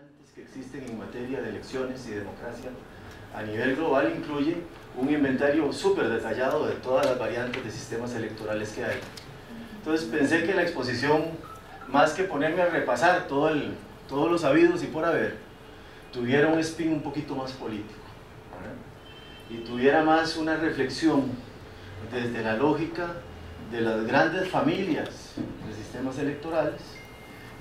variantes que existen en materia de elecciones y democracia a nivel global incluye un inventario súper detallado de todas las variantes de sistemas electorales que hay. Entonces pensé que la exposición, más que ponerme a repasar todos los habidos y por haber, tuviera un spin un poquito más político, ¿verdad? Y tuviera más una reflexión desde la lógica de las grandes familias de sistemas electorales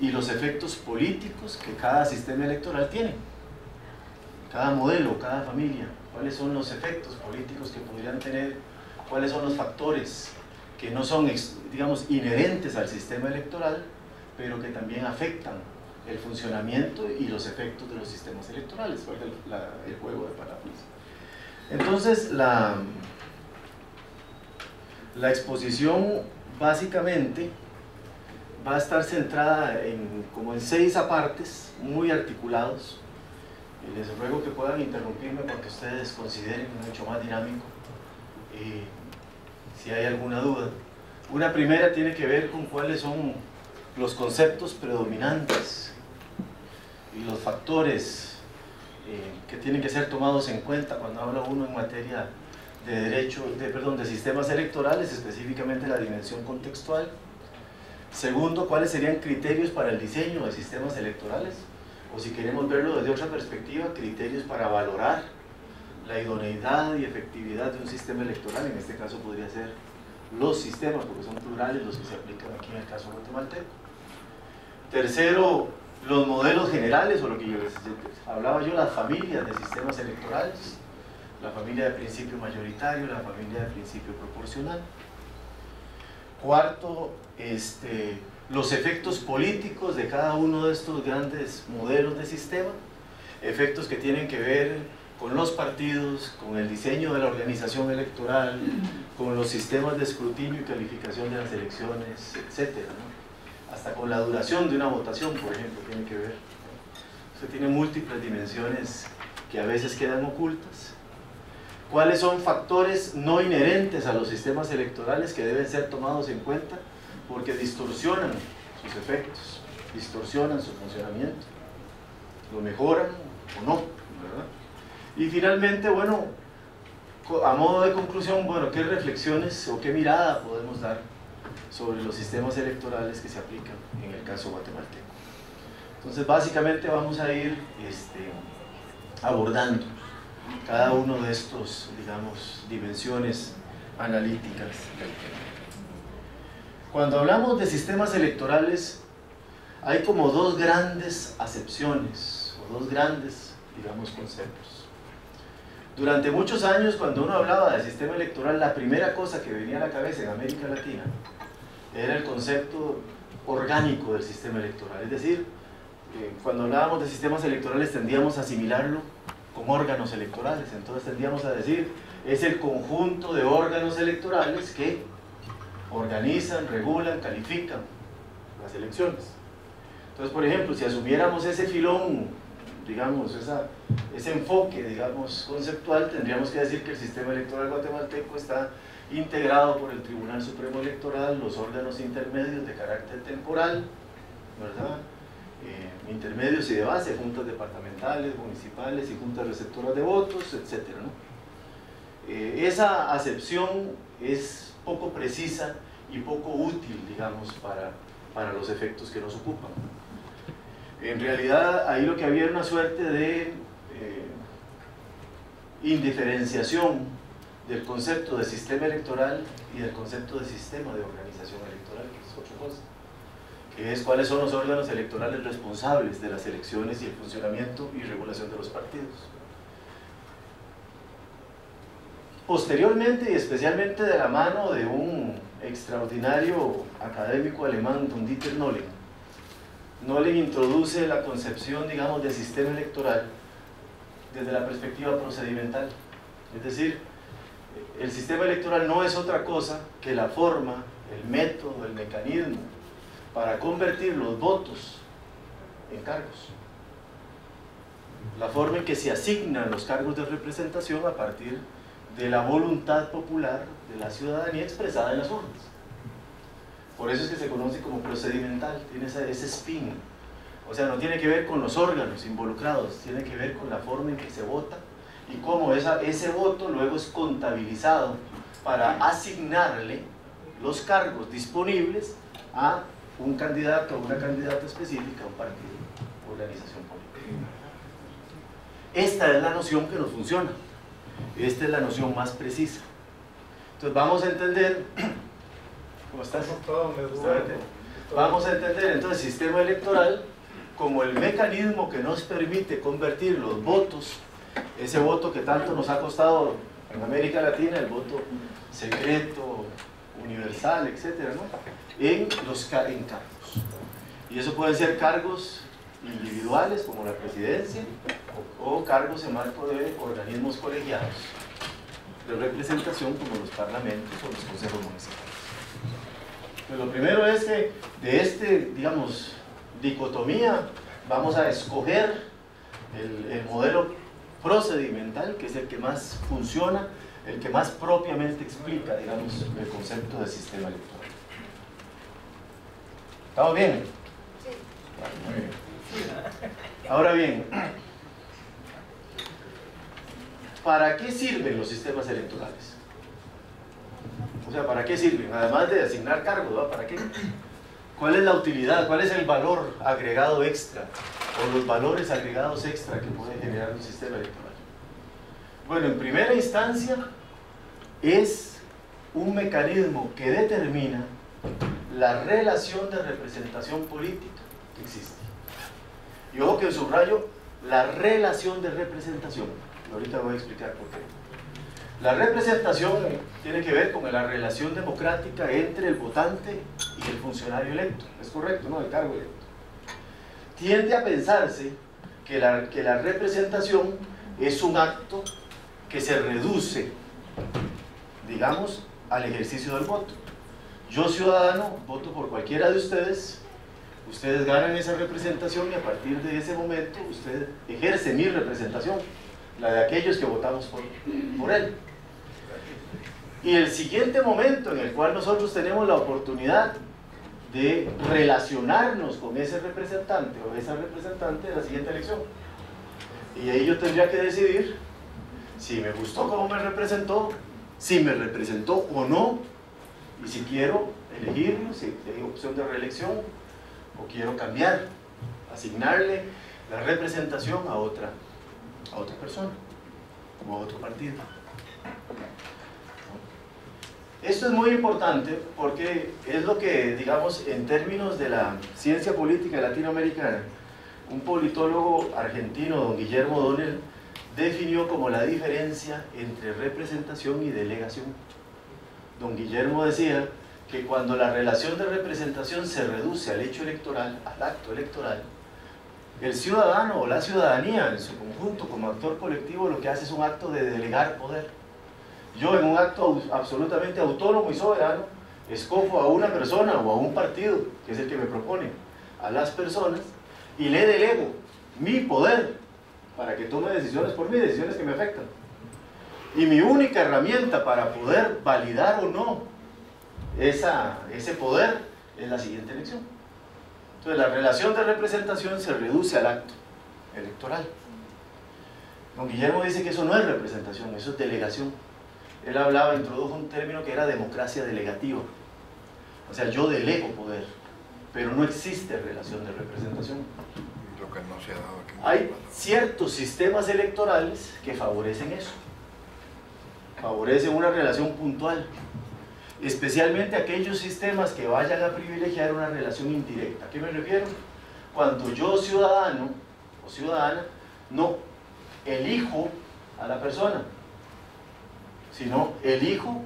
y los efectos políticos que cada sistema electoral tiene, cada modelo, cada familia, cuáles son los efectos políticos que podrían tener, cuáles son los factores que no son, digamos, inherentes al sistema electoral, pero que también afectan el funcionamiento y los efectos de los sistemas electorales, el juego de palabras. Entonces, la exposición básicamente va a estar centrada como en 6 apartes muy articulados. Y les ruego que puedan interrumpirme porque ustedes consideren mucho más dinámico si hay alguna duda. Una primera tiene que ver con cuáles son los conceptos predominantes y los factores que tienen que ser tomados en cuenta cuando habla uno en materia de de sistemas electorales, específicamente la dimensión contextual. Segundo, cuáles serían criterios para el diseño de sistemas electorales, o si queremos verlo desde otra perspectiva, criterios para valorar la idoneidad y efectividad de un sistema electoral. En este caso podría ser los sistemas, porque son plurales los que se aplican aquí en el caso guatemalteco. Tercero, los modelos generales, o lo que hablaba yo, las familias de sistemas electorales, la familia de principio mayoritario, la familia de principio proporcional. Cuarto, los efectos políticos de cada uno de estos grandes modelos de sistema, efectos que tienen que ver con los partidos, con el diseño de la organización electoral, con los sistemas de escrutinio y calificación de las elecciones, etc., ¿no? Hasta con la duración de una votación, por ejemplo, tiene que ver. Usted tiene múltiples dimensiones que a veces quedan ocultas. ¿Cuáles son factores no inherentes a los sistemas electorales que deben ser tomados en cuenta? Porque distorsionan sus efectos, distorsionan su funcionamiento, lo mejoran o no, ¿verdad? Y finalmente, bueno, a modo de conclusión, bueno, ¿qué reflexiones o qué mirada podemos dar sobre los sistemas electorales que se aplican en el caso guatemalteco? Entonces, básicamente vamos a ir abordando cada uno de estos, digamos, dimensiones analíticas del tema. Cuando hablamos de sistemas electorales, hay como 2 grandes acepciones, o 2 grandes, digamos, conceptos. Durante muchos años, cuando uno hablaba del sistema electoral, la primera cosa que venía a la cabeza en América Latina era el concepto orgánico del sistema electoral. Es decir, cuando hablábamos de sistemas electorales tendíamos a asimilarlo con órganos electorales. Entonces tendíamos a decir, es el conjunto de órganos electorales que organizan, regulan, califican las elecciones. Entonces, por ejemplo, si asumiéramos ese filón, digamos, ese enfoque, digamos, conceptual, tendríamos que decir que el sistema electoral guatemalteco está integrado por el Tribunal Supremo Electoral, los órganos intermedios de carácter temporal, ¿verdad? Intermedios y de base, juntas departamentales, municipales y juntas receptoras de votos, etc., ¿no? Esa acepción es poco precisa y poco útil, digamos, para los efectos que nos ocupan. En realidad, ahí lo que había era una suerte de indiferenciación del concepto de sistema electoral y del concepto de sistema de organización electoral, que es otra cosa, que es cuáles son los órganos electorales responsables de las elecciones y el funcionamiento y regulación de los partidos. Posteriormente, y especialmente de la mano de un extraordinario académico alemán, don Dieter Nolen introduce la concepción, digamos, de sistema electoral desde la perspectiva procedimental. Es decir, el sistema electoral no es otra cosa que la forma, el método, el mecanismo para convertir los votos en cargos. La forma en que se asignan los cargos de representación a partir de la voluntad popular de la ciudadanía expresada en las urnas. Por eso es que se conoce como procedimental, tiene ese spin. O sea, no tiene que ver con los órganos involucrados, tiene que ver con la forma en que se vota y cómo ese voto luego es contabilizado para asignarle los cargos disponibles a un candidato o una candidata específica a un partido o organización política. Esta es la noción que nos funciona, esta es la noción más precisa. Entonces vamos a entender, ¿cómo estás? Vamos a entender entonces el sistema electoral como el mecanismo que nos permite convertir los votos, ese voto que tanto nos ha costado en América Latina, el voto secreto, universal, etcétera, ¿no?, en cargos. Y eso pueden ser cargos individuales como la presidencia o cargos en marco de organismos colegiados de representación como los parlamentos o los consejos municipales. Pues lo primero es que de digamos, dicotomía vamos a escoger el modelo procedimental, que es el que más funciona, el que más propiamente explica, digamos, el concepto del sistema electoral. ¿Estamos bien? Sí. Muy bien. Ahora bien, ¿para qué sirven los sistemas electorales? O sea, ¿para qué sirven? Además de asignar cargos, ¿no? ¿Para qué? ¿Cuál es la utilidad? ¿Cuál es el valor agregado extra? O los valores agregados extra que puede generar un sistema electoral. Bueno, en primera instancia es un mecanismo que determina la relación de representación política que existe. Y ojo que subrayo la relación de representación. Ahorita voy a explicar por qué. La representación tiene que ver con la relación democrática entre el votante y el funcionario electo. Es correcto, ¿no? El cargo electo. Tiende a pensarse que la representación es un acto que se reduce, digamos, al ejercicio del voto. Yo, ciudadano, voto por cualquiera de ustedes, ustedes ganan esa representación y a partir de ese momento usted ejerce mi representación, la de aquellos que votamos por él. Y el siguiente momento en el cual nosotros tenemos la oportunidad de relacionarnos con ese representante o esa representante de la siguiente elección. Y ahí yo tendría que decidir si me gustó cómo me representó, si me representó o no, y si quiero elegirlo, si hay opción de reelección, o quiero cambiar, asignarle la representación a otra persona, o a otro partido. Esto es muy importante porque es lo que, digamos, en términos de la ciencia política latinoamericana, un politólogo argentino, don Guillermo O'Donnell, definió como la diferencia entre representación y delegación. Don Guillermo decía que cuando la relación de representación se reduce al hecho electoral, al acto electoral, el ciudadano o la ciudadanía en su conjunto como actor colectivo lo que hace es un acto de delegar poder. Yo, en un acto absolutamente autónomo y soberano, escojo a una persona o a un partido, que es el que me propone, a las personas, y le delego mi poder para que tome decisiones por mí, decisiones que me afectan. Y mi única herramienta para poder validar o no ese poder es la siguiente elección. Entonces la relación de representación se reduce al acto electoral. Don Guillermo dice que eso no es representación, eso es delegación. Él introdujo un término que era democracia delegativa. O sea, yo delego poder, pero no existe relación de representación. Lo que no se ha dado aquí. Hay ciertos sistemas electorales que favorecen eso. Favorecen una relación puntual. Especialmente aquellos sistemas que vayan a privilegiar una relación indirecta. ¿A qué me refiero? Cuando yo, ciudadano o ciudadana, no elijo a la persona, sino elijo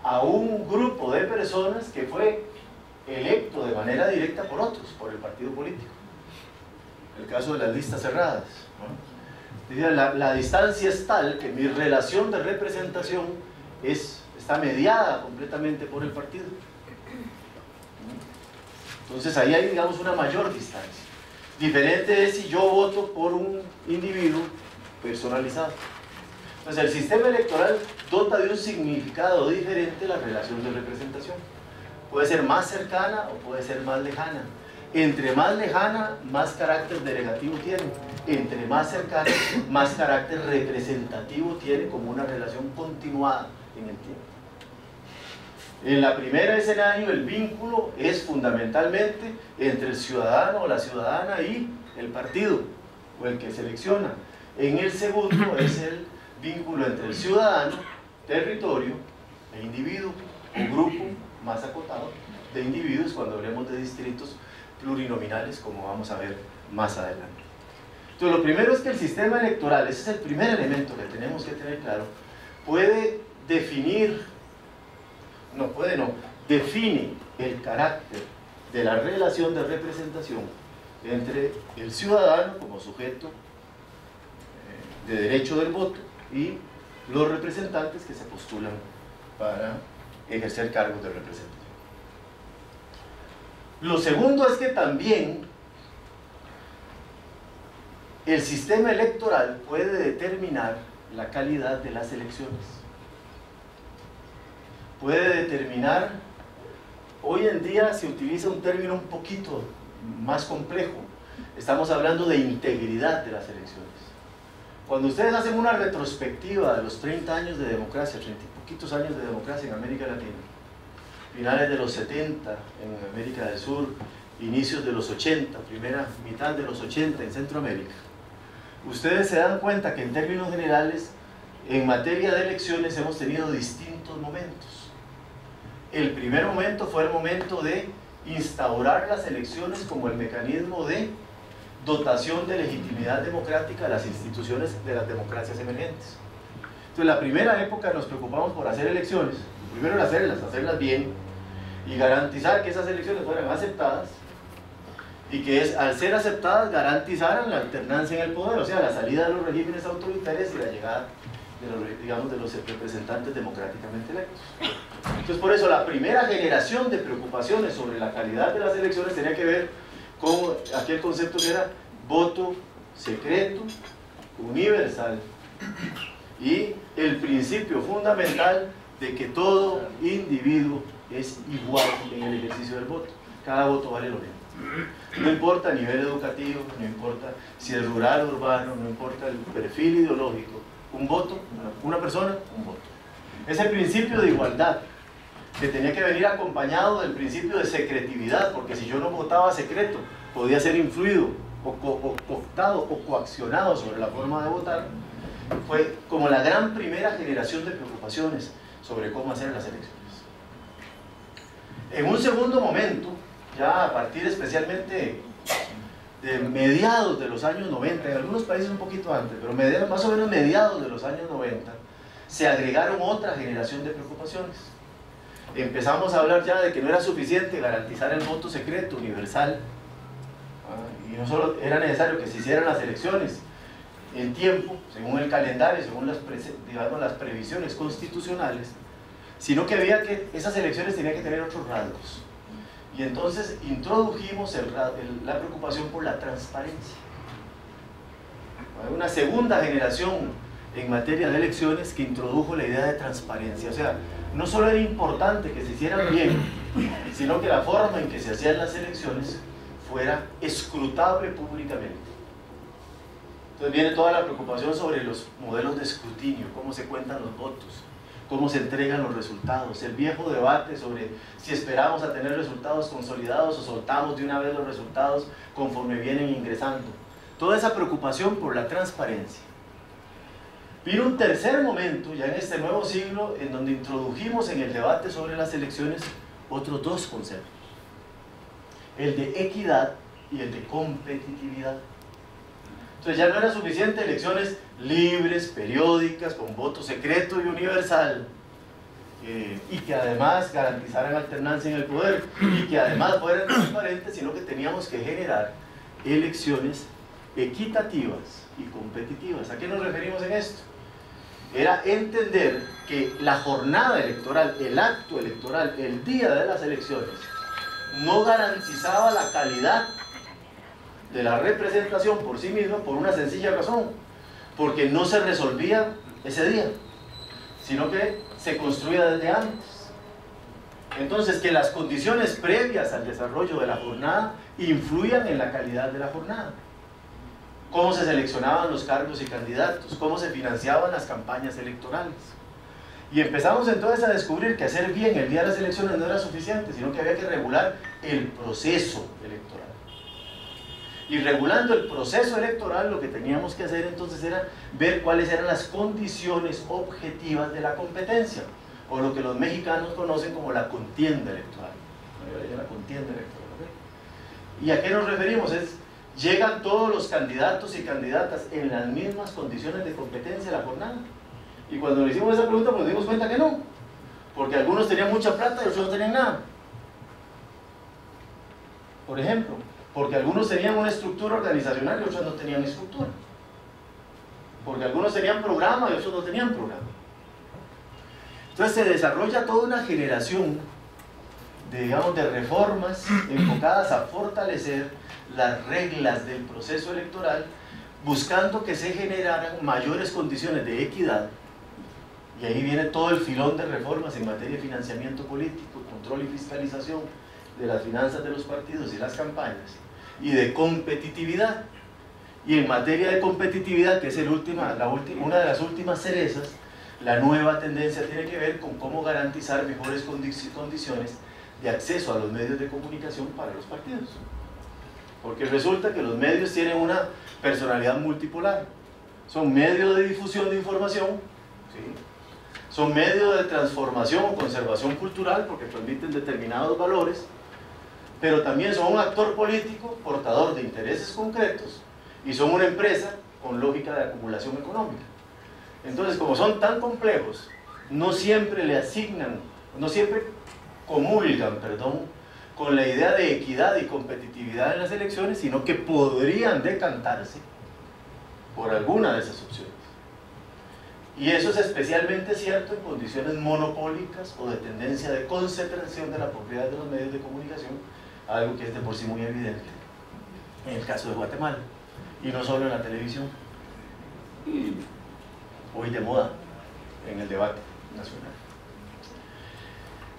a un grupo de personas que fue electo de manera directa por otros, por el partido político. El caso de las listas cerradas, ¿no? La distancia es tal que mi relación de representación está mediada completamente por el partido. Entonces ahí hay, digamos, una mayor distancia. Diferente es si yo voto por un individuo personalizado. Entonces el sistema electoral dota de un significado diferente la relación de representación. Puede ser más cercana o puede ser más lejana. Entre más lejana, más carácter delegativo tiene. Entre más cercana, más carácter representativo tiene, como una relación continuada en el tiempo. En la primera escenario, el vínculo es fundamentalmente entre el ciudadano o la ciudadana y el partido o el que selecciona. En el segundo es el vínculo entre el ciudadano, territorio e individuo o grupo más acotado de individuos cuando hablemos de distritos plurinominales, como vamos a ver más adelante. Entonces, lo primero es que el sistema electoral, ese es el primer elemento que tenemos que tener claro, puede definir, define el carácter de la relación de representación entre el ciudadano como sujeto de derecho del voto y los representantes que se postulan para ejercer cargos de representación. Lo segundo es que también el sistema electoral puede determinar la calidad de las elecciones. Puede determinar, hoy en día se utiliza un término un poquito más complejo, estamos hablando de integridad de las elecciones. Cuando ustedes hacen una retrospectiva de los 30 años de democracia, 30 y poquitos años de democracia en América Latina, finales de los 70 en América del Sur, inicios de los 80, primera mitad de los 80 en Centroamérica, ustedes se dan cuenta que en términos generales, en materia de elecciones hemos tenido distintos momentos. El primer momento fue el momento de instaurar las elecciones como el mecanismo de dotación de legitimidad democrática a las instituciones de las democracias emergentes. Entonces, la primera época nos preocupamos por hacer elecciones, primero era hacerlas bien y garantizar que esas elecciones fueran aceptadas y que al ser aceptadas garantizaran la alternancia en el poder, o sea, la salida de los regímenes autoritarios y la llegada de los representantes democráticamente electos. Entonces, por eso la primera generación de preocupaciones sobre la calidad de las elecciones tenía que ver con aquel concepto que era voto secreto, universal, y el principio fundamental de que todo individuo es igual en el ejercicio del voto. Cada voto vale lo mismo. No importa el nivel educativo, no importa si es rural o urbano, no importa el perfil ideológico. Un voto, una persona, un voto. Es el principio de igualdad, que tenía que venir acompañado del principio de secretividad, porque si yo no votaba secreto, podía ser influido, o cooptado, o coaccionado sobre la forma de votar. Fue como la gran primera generación de preocupaciones sobre cómo hacer las elecciones. En un segundo momento, ya a partir especialmente de mediados de los años 90, en algunos países un poquito antes, pero más o menos mediados de los años 90, se agregaron otra generación de preocupaciones. Empezamos a hablar ya de que no era suficiente garantizar el voto secreto universal, y no solo era necesario que se hicieran las elecciones en tiempo, según el calendario, según las previsiones constitucionales, sino que esas elecciones tenían que tener otros rasgos. Y entonces introdujimos la preocupación por la transparencia. Hay una segunda generación en materia de elecciones que introdujo la idea de transparencia. O sea, no solo era importante que se hicieran bien, sino que la forma en que se hacían las elecciones fuera escrutable públicamente. Entonces viene toda la preocupación sobre los modelos de escrutinio, cómo se cuentan los votos, cómo se entregan los resultados, el viejo debate sobre si esperamos a tener resultados consolidados o soltamos de una vez los resultados conforme vienen ingresando. Toda esa preocupación por la transparencia. Vino un tercer momento, ya en este nuevo siglo, en donde introdujimos en el debate sobre las elecciones otros dos conceptos: el de equidad y el de competitividad. Entonces ya no era suficiente elecciones libres, periódicas, con voto secreto y universal, y que además garantizaran alternancia en el poder, y que además fueran transparentes, sino que teníamos que generar elecciones equitativas y competitivas. ¿A qué nos referimos en esto? Era entender que la jornada electoral, el acto electoral, el día de las elecciones, no garantizaba la calidad de la representación por sí misma, por una sencilla razón: porque no se resolvía ese día, sino que se construía desde antes. Entonces, que las condiciones previas al desarrollo de la jornada influyan en la calidad de la jornada. Cómo se seleccionaban los cargos y candidatos, cómo se financiaban las campañas electorales. Y empezamos entonces a descubrir que hacer bien el día de las elecciones no era suficiente, sino que había que regular el proceso electoral. Y regulando el proceso electoral, lo que teníamos que hacer entonces era ver cuáles eran las condiciones objetivas de la competencia, o lo que los mexicanos conocen como la contienda electoral. La contienda electoral, ¿okay? ¿Y a qué nos referimos? Llegan todos los candidatos y candidatas en las mismas condiciones de competencia a la jornada. Y cuando le hicimos esa pregunta, pues nos dimos cuenta que no, porque algunos tenían mucha plata y otros no tenían nada. Por ejemplo, porque algunos tenían una estructura organizacional y otros no tenían estructura. Porque algunos tenían programa y otros no tenían programa. Entonces se desarrolla toda una generación de reformas enfocadas a fortalecer las reglas del proceso electoral, buscando que se generaran mayores condiciones de equidad. Y ahí viene todo el filón de reformas en materia de financiamiento político, control y fiscalización de las finanzas de los partidos y las campañas, y de competitividad. Y en materia de competitividad, que es una de las últimas cerezas, la nueva tendencia tiene que ver con cómo garantizar mejores condiciones de acceso a los medios de comunicación para los partidos. Porque resulta que los medios tienen una personalidad multipolar. Son medios de difusión de información, ¿sí? Son medios de transformación o conservación cultural porque transmiten determinados valores, pero también son un actor político portador de intereses concretos y son una empresa con lógica de acumulación económica. Entonces, como son tan complejos, no siempre comulgan, con la idea de equidad y competitividad en las elecciones, sino que podrían decantarse por alguna de esas opciones. Y eso es especialmente cierto en condiciones monopólicas o de tendencia de concentración de la propiedad de los medios de comunicación, algo que es de por sí muy evidente en el caso de Guatemala, y no solo en la televisión, hoy de moda en el debate nacional.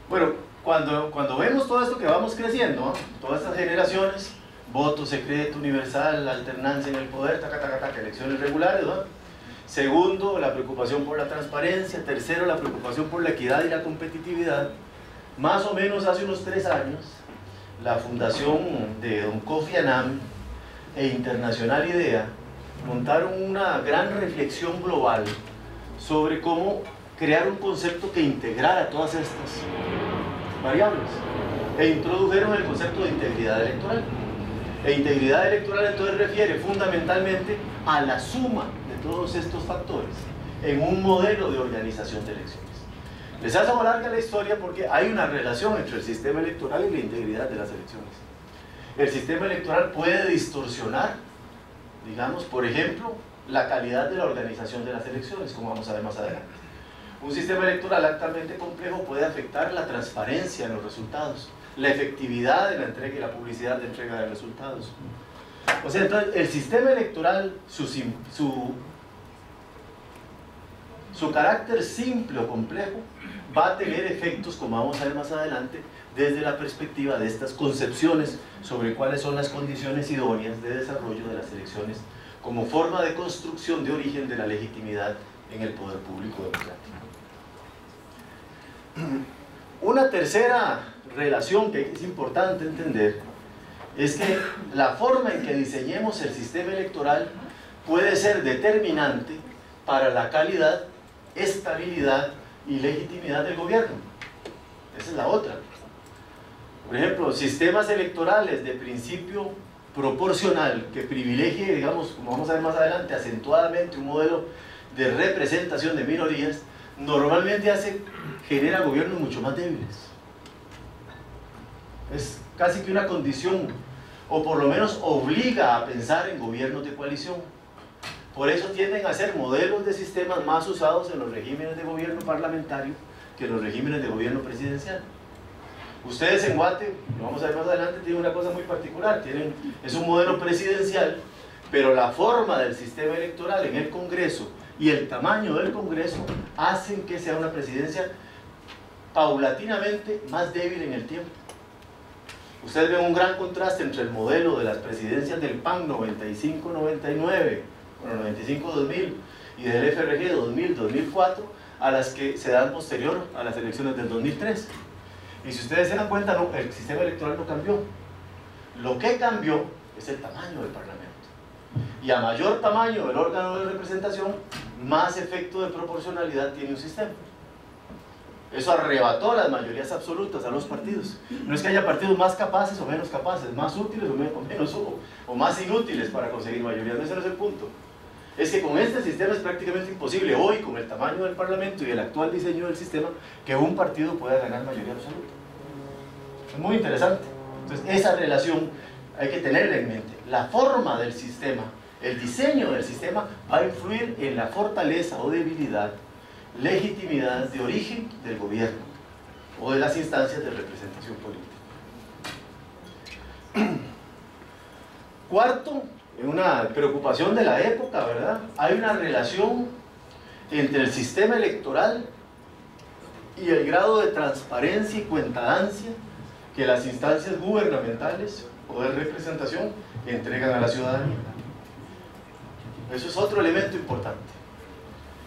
Bueno, cuando vemos todo esto que vamos creciendo, ¿no? Todas estas generaciones, voto secreto, universal, alternancia en el poder, elecciones regulares, ¿no? Segundo, la preocupación por la transparencia. Tercero, la preocupación por la equidad y la competitividad. Más o menos hace unos 3 años, la fundación de don Kofi Annan e Internacional IDEA montaron una gran reflexión global sobre cómo crear un concepto que integrara todas estas variables, e introdujeron el concepto de integridad electoral. E integridad electoral entonces refiere fundamentalmente a la suma de todos estos factores en un modelo de organización de elecciones. Les hace larga la historia porque hay una relación entre el sistema electoral y la integridad de las elecciones. El sistema electoral puede distorsionar, digamos, por ejemplo, la calidad de la organización de las elecciones, como vamos a ver más adelante. Un sistema electoral altamente complejo puede afectar la transparencia en los resultados, la efectividad de la entrega y la publicidad de entrega de resultados. O sea, entonces, el sistema electoral, su carácter simple o complejo, va a tener efectos, como vamos a ver más adelante, desde la perspectiva de estas concepciones sobre cuáles son las condiciones idóneas de desarrollo de las elecciones como forma de construcción de origen de la legitimidad en el poder público democrático. Una tercera relación que es importante entender es que la forma en que diseñemos el sistema electoral puede ser determinante para la calidad, estabilidad y legitimidad del gobierno. Esa es la otra. Por ejemplo, sistemas electorales de principio proporcional que privilegie, digamos, como vamos a ver más adelante, acentuadamente un modelo de representación de minorías, normalmente genera gobiernos mucho más débiles. Es casi que una condición, o por lo menos obliga a pensar en gobiernos de coalición. Por eso tienden a ser modelos de sistemas más usados en los regímenes de gobierno parlamentario que en los regímenes de gobierno presidencial. Ustedes en Guate, lo vamos a ver más adelante, tienen una cosa muy particular, es un modelo presidencial, pero la forma del sistema electoral en el Congreso y el tamaño del Congreso hacen que sea una presidencia paulatinamente más débil en el tiempo. Ustedes ven un gran contraste entre el modelo de las presidencias del PAN 95-99, bueno, 95-2000 y del FRG 2000-2004 a las que se dan posterior a las elecciones del 2003. Y si ustedes se dan cuenta, no, el sistema electoral no cambió. Lo que cambió es el tamaño del Parlamento. Y a mayor tamaño del órgano de representación, más efecto de proporcionalidad tiene un sistema. Eso arrebató las mayorías absolutas a los partidos. No es que haya partidos más capaces o menos capaces, más útiles o menos, o más inútiles para conseguir mayorías. Ese no es el punto. Es que con este sistema es prácticamente imposible hoy, con el tamaño del Parlamento y el actual diseño del sistema, que un partido pueda ganar mayoría absoluta. Es muy interesante. Entonces, esa relación hay que tenerla en mente. La forma del sistema, el diseño del sistema, va a influir en la fortaleza o debilidad, legitimidad de origen del gobierno o de las instancias de representación política. Cuarto, en una preocupación de la época, ¿verdad? Hay una relación entre el sistema electoral y el grado de transparencia y cuentadancia que las instancias gubernamentales o de representación entregan a la ciudadanía. Eso es otro elemento importante.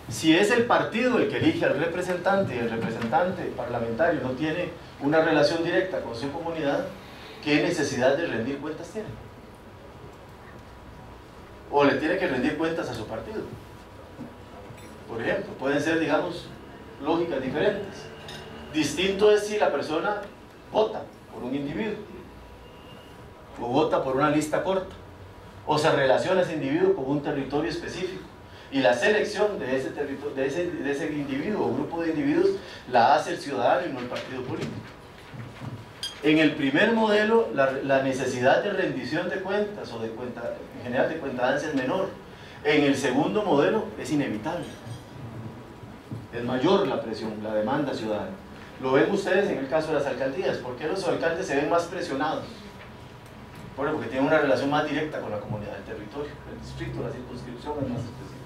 Si es el partido el que elige al representante y el representante parlamentario no tiene una relación directa con su comunidad, ¿qué necesidad de rendir cuentas tiene? O le tiene que rendir cuentas a su partido. Por ejemplo, pueden ser, digamos, lógicas diferentes. Distinto es si la persona vota por un individuo, o vota por una lista corta, o se relaciona ese individuo con un territorio específico, y la selección de ese individuo o grupo de individuos la hace el ciudadano y no el partido político. En el primer modelo, la necesidad de rendición de cuentas, o en general de cuentadancia, es menor. En el segundo modelo es inevitable. Es mayor la presión, la demanda ciudadana. Lo ven ustedes en el caso de las alcaldías. ¿Por qué los alcaldes se ven más presionados? Bueno, porque tienen una relación más directa con la comunidad del territorio. El distrito, la circunscripción es más específica.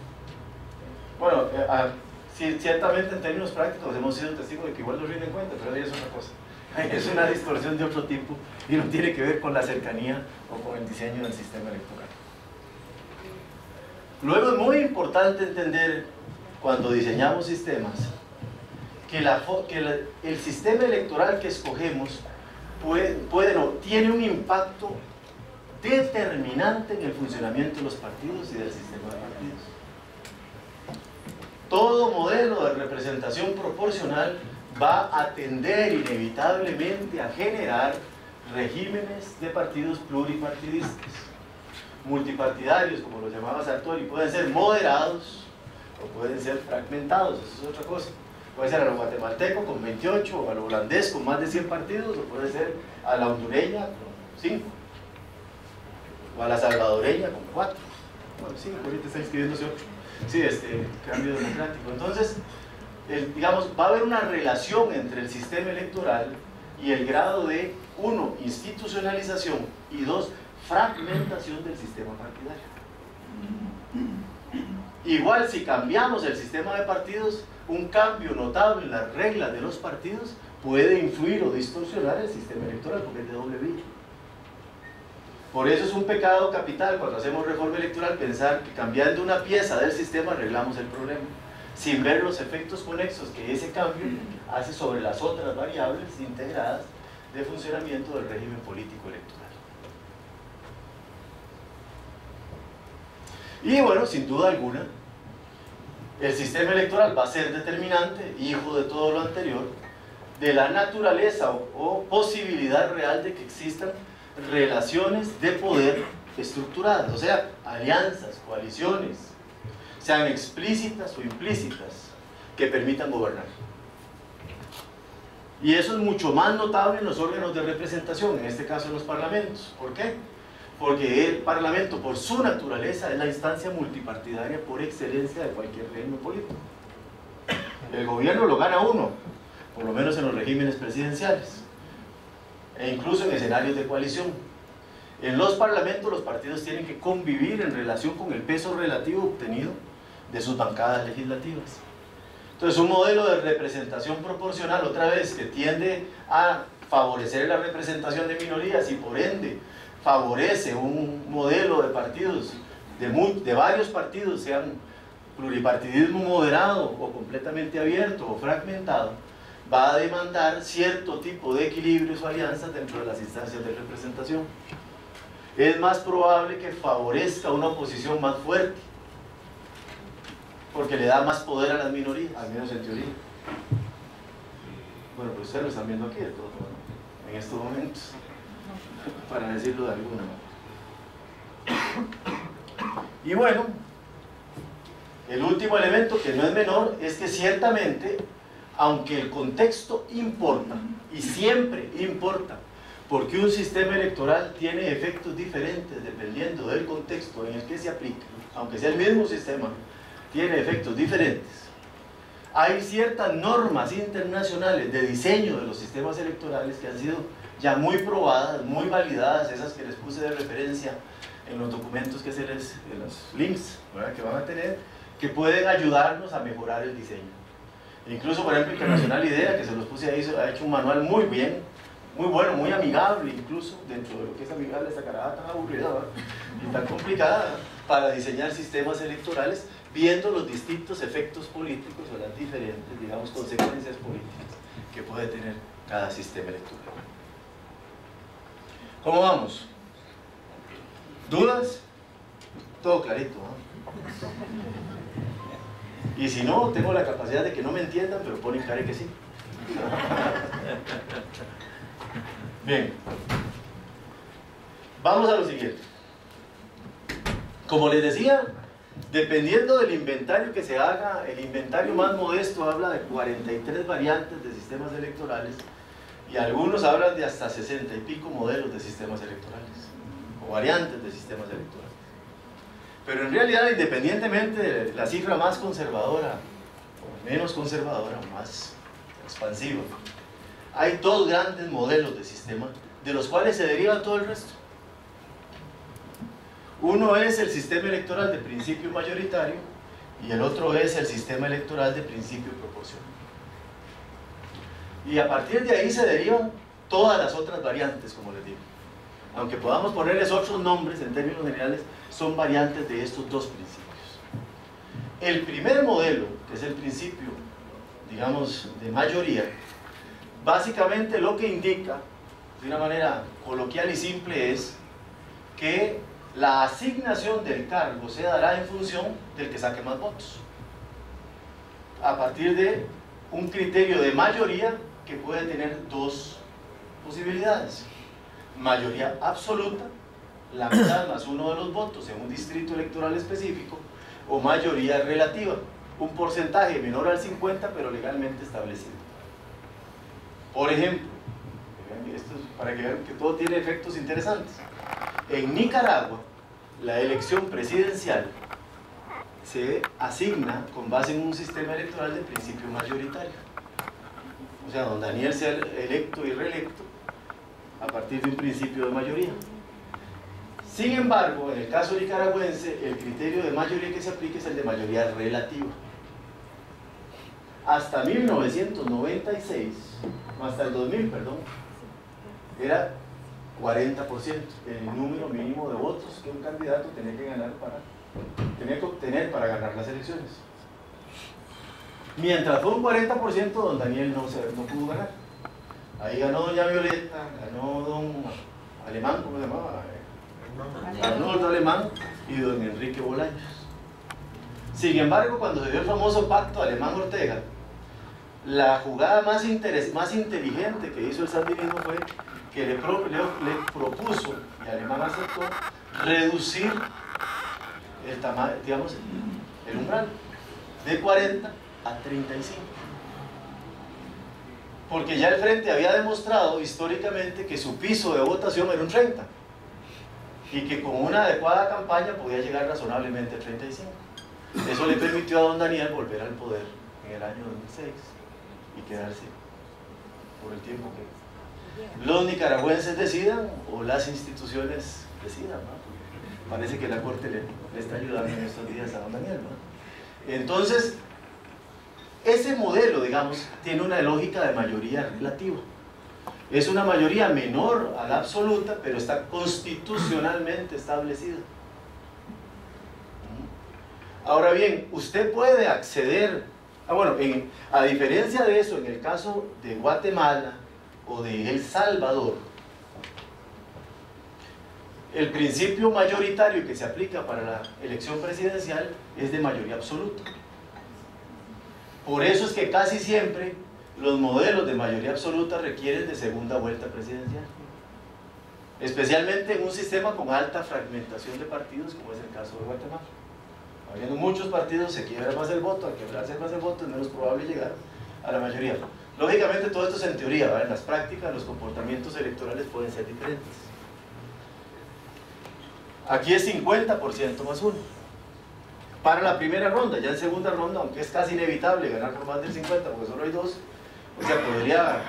Bueno, ciertamente en términos prácticos hemos sido testigos de que igual nos rinden cuenta, pero ahí es otra cosa. Es una distorsión de otro tipo y no tiene que ver con la cercanía o con el diseño del sistema electoral. Luego es muy importante entender, cuando diseñamos sistemas, que el sistema electoral que escogemos tiene un impacto determinante en el funcionamiento de los partidos y del sistema de partidos. Todo modelo de representación proporcional va a tender inevitablemente a generar regímenes de partidos pluripartidistas, multipartidarios, como los llamaba Sartori. Pueden ser moderados o pueden ser fragmentados, eso es otra cosa. Puede ser a lo guatemalteco con 28, o a lo holandés con más de 100 partidos, o puede ser a la hondureña con 5, o a la salvadoreña con 4. Bueno, 5, ahorita está inscribiéndose 8. Sí, cambio democrático. Entonces, digamos, va a haber una relación entre el sistema electoral y el grado de, 1, institucionalización, y 2, fragmentación del sistema partidario. Igual, si cambiamos el sistema de partidos, un cambio notable en las reglas de los partidos puede influir o distorsionar el sistema electoral, porque es de doble vía. Por eso es un pecado capital cuando hacemos reforma electoral pensar que cambiando una pieza del sistema arreglamos el problema, sin ver los efectos conexos que ese cambio hace sobre las otras variables integradas de funcionamiento del régimen político electoral. Y bueno, sin duda alguna, el sistema electoral va a ser determinante, hijo de todo lo anterior, de la naturaleza o posibilidad real de que existan relaciones de poder estructuradas, o sea, alianzas, coaliciones, sean explícitas o implícitas, que permitan gobernar. Y eso es mucho más notable en los órganos de representación, en este caso en los parlamentos. ¿Por qué? Porque el parlamento, por su naturaleza, es la instancia multipartidaria por excelencia de cualquier régimen político. El gobierno lo gana uno, por lo menos en los regímenes presidenciales, e incluso en escenarios de coalición. En los parlamentos los partidos tienen que convivir en relación con el peso relativo obtenido de sus bancadas legislativas. Entonces, un modelo de representación proporcional, otra vez, que tiende a favorecer la representación de minorías y por ende favorece un modelo de partidos, de varios partidos, sean pluripartidismo moderado o completamente abierto o fragmentado, va a demandar cierto tipo de equilibrios o alianzas dentro de las instancias de representación. Es más probable que favorezca una oposición más fuerte, porque le da más poder a las minorías, al menos en teoría. Bueno, pues ustedes lo están viendo aquí de todo, ¿no? En estos momentos, para decirlo de alguna manera. Y bueno, el último elemento, que no es menor, es que ciertamente, aunque el contexto importa, y siempre importa, porque un sistema electoral tiene efectos diferentes dependiendo del contexto en el que se aplica, aunque sea el mismo sistema, tiene efectos diferentes. Hay ciertas normas internacionales de diseño de los sistemas electorales que han sido ya muy probadas, muy validadas, esas que les puse de referencia en los documentos que en los links, ¿verdad?, que van a tener, que pueden ayudarnos a mejorar el diseño. Incluso, por ejemplo, Internacional IDEA, que se los puse ahí, ha hecho un manual muy bien, muy bueno, muy amigable, incluso dentro de lo que es amigable, esta carajada tan aburrida, ¿verdad?, y tan complicada, ¿verdad?, para diseñar sistemas electorales, viendo los distintos efectos políticos o las diferentes, digamos, consecuencias políticas que puede tener cada sistema electoral. ¿Cómo vamos? ¿Dudas? Todo clarito, ¿no? Y si no, tengo la capacidad de que no me entiendan, pero ponen cara que sí. Bien. Vamos a lo siguiente. Como les decía, dependiendo del inventario que se haga, el inventario más modesto habla de 43 variantes de sistemas electorales y algunos hablan de hasta 60 y pico modelos de sistemas electorales o variantes de sistemas electorales. Pero en realidad, independientemente de la cifra más conservadora o menos conservadora o más expansiva, hay dos grandes modelos de sistema de los cuales se deriva todo el resto. Uno es el sistema electoral de principio mayoritario y el otro es el sistema electoral de principio proporcional. Y a partir de ahí se derivan todas las otras variantes, como les digo. Aunque podamos ponerles otros nombres, en términos generales, son variantes de estos dos principios. El primer modelo, que es el principio, digamos, de mayoría, básicamente lo que indica, de una manera coloquial y simple, es que la asignación del cargo se dará en función del que saque más votos, a partir de un criterio de mayoría que puede tener dos posibilidades: mayoría absoluta, la mitad más uno de los votos en un distrito electoral específico, o mayoría relativa, un porcentaje menor al 50 pero legalmente establecido. Por ejemplo, esto es para que vean que todo tiene efectos interesantes. En Nicaragua, la elección presidencial se asigna con base en un sistema electoral de principio mayoritario. O sea, don Daniel sea electo y reelecto a partir de un principio de mayoría. Sin embargo, en el caso nicaragüense, el criterio de mayoría que se aplica es el de mayoría relativa. Hasta 1996, hasta el 2000, perdón, era 40% el número mínimo de votos que un candidato tenía que obtener para ganar las elecciones. Mientras fue un 40%, don Daniel no pudo ganar. Ahí ganó doña Violeta, ganó don Alemán, ¿cómo se llamaba? Arnoldo Alemán y don Enrique Bolaños. Sin embargo, cuando se dio el famoso pacto Alemán-Ortega, la jugada más inteligente que hizo el sandinismo fue que le propuso, y Alemán aceptó, reducir el tamaño, digamos, el umbral de 40 a 35. Porque ya el Frente había demostrado históricamente que su piso de votación era un 30 y que con una adecuada campaña podía llegar razonablemente a 35. Eso le permitió a don Daniel volver al poder en el año 2006 y quedarse por el tiempo que los nicaragüenses decidan o las instituciones decidan, ¿no? Parece que la Corte le está ayudando en estos días a don Daniel, ¿no? Entonces, ese modelo, digamos, tiene una lógica de mayoría relativa. Es una mayoría menor a la absoluta, pero está constitucionalmente establecida. Ahora bien, usted puede acceder, a diferencia de eso, en el caso de Guatemala o de El Salvador, el principio mayoritario que se aplica para la elección presidencial es de mayoría absoluta. Por eso es que casi siempre los modelos de mayoría absoluta requieren de segunda vuelta presidencial, especialmente en un sistema con alta fragmentación de partidos, como es el caso de Guatemala. Habiendo muchos partidos, se quiebra más el voto. Al quebrarse más el voto es menos probable llegar a la mayoría. Lógicamente todo esto es en teoría, ¿verdad? En las prácticas los comportamientos electorales pueden ser diferentes. Aquí es 50% más 1 para la primera ronda. Ya en segunda ronda, aunque es casi inevitable ganar por más del 50 porque solo hay 2, o sea, podría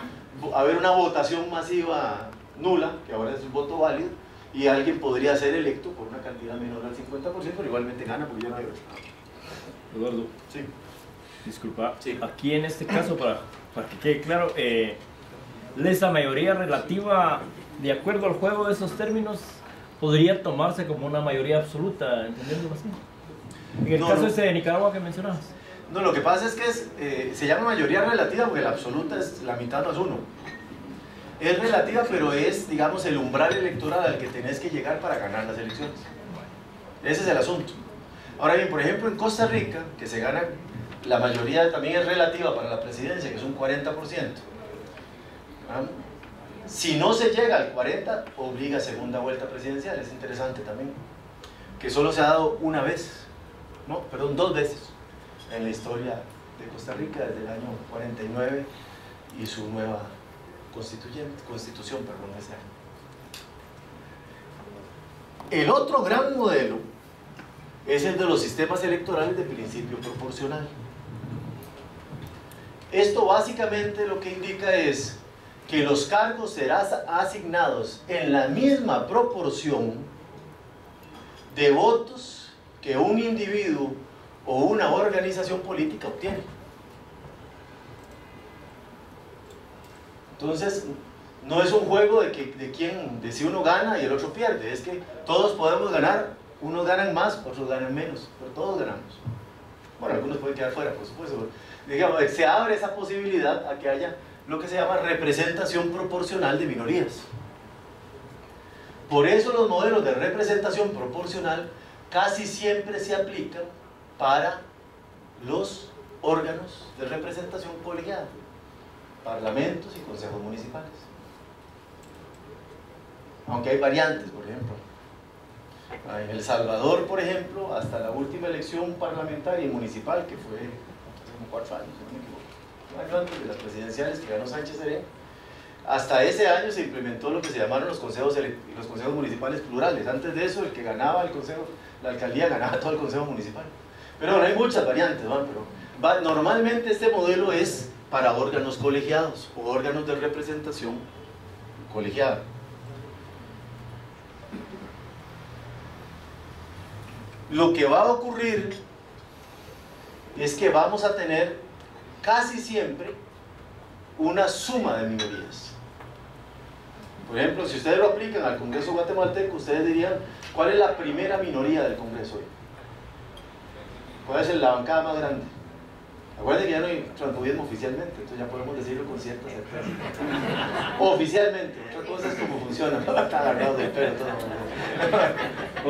haber una votación masiva nula, que ahora es un voto válido, y alguien podría ser electo por una cantidad menor al 50%, pero igualmente gana porque ya no hay otro. Eduardo, sí. Disculpa, sí. Aquí en este caso, para que quede claro, esa mayoría relativa, de acuerdo al juego de esos términos, podría tomarse como una mayoría absoluta, entendiéndolo así. En el caso ese de Nicaragua que mencionabas. No, lo que pasa es que se llama mayoría relativa porque la absoluta es la mitad más 1. Es relativa, pero es, digamos, el umbral electoral al que tenés que llegar para ganar las elecciones. Ese es el asunto. Ahora bien, por ejemplo, en Costa Rica, que se gana, la mayoría también es relativa para la presidencia, que es un 40%. Si no se llega al 40%, obliga a segunda vuelta presidencial. Es interesante también, que solo se ha dado una vez, no, perdón, 2 veces en la historia de Costa Rica, desde el año 49 y su nueva constitución, ese año. El otro gran modelo es el de los sistemas electorales de principio proporcional. Esto básicamente lo que indica es que los cargos serán asignados en la misma proporción de votos que un individuo o una organización política obtiene. Entonces, no es un juego de si uno gana y el otro pierde, es que todos podemos ganar, unos ganan más, otros ganan menos, pero todos ganamos. Bueno, algunos pueden quedar fuera, por supuesto. Digamos, se abre esa posibilidad a que haya lo que se llama representación proporcional de minorías. Por eso los modelos de representación proporcional casi siempre se aplican para los órganos de representación colegiada, parlamentos y consejos municipales. Aunque hay variantes, por ejemplo. En El Salvador, por ejemplo, hasta la última elección parlamentaria y municipal, que fue hace como 4 años, si no me equivoco, un año antes de las presidenciales que ganó Sánchez Serén, hasta ese año se implementó lo que se llamaron los consejos municipales plurales. Antes de eso, el que ganaba el consejo, la alcaldía ganaba todo el consejo municipal. Pero bueno, hay muchas variantes, ¿no? Pero normalmente este modelo es para órganos colegiados o órganos de representación colegiada. Lo que va a ocurrir es que vamos a tener casi siempre una suma de minorías. Por ejemplo, si ustedes lo aplican al Congreso guatemalteco, ustedes dirían, ¿cuál es la primera minoría del Congreso hoy? ¿Cuál es la bancada más grande? Acuérdense que ya no hay transfugismo oficialmente, entonces ya podemos decirlo con cierta certeza. Oficialmente, otra cosa es cómo funciona, está agarrado del pelo todo.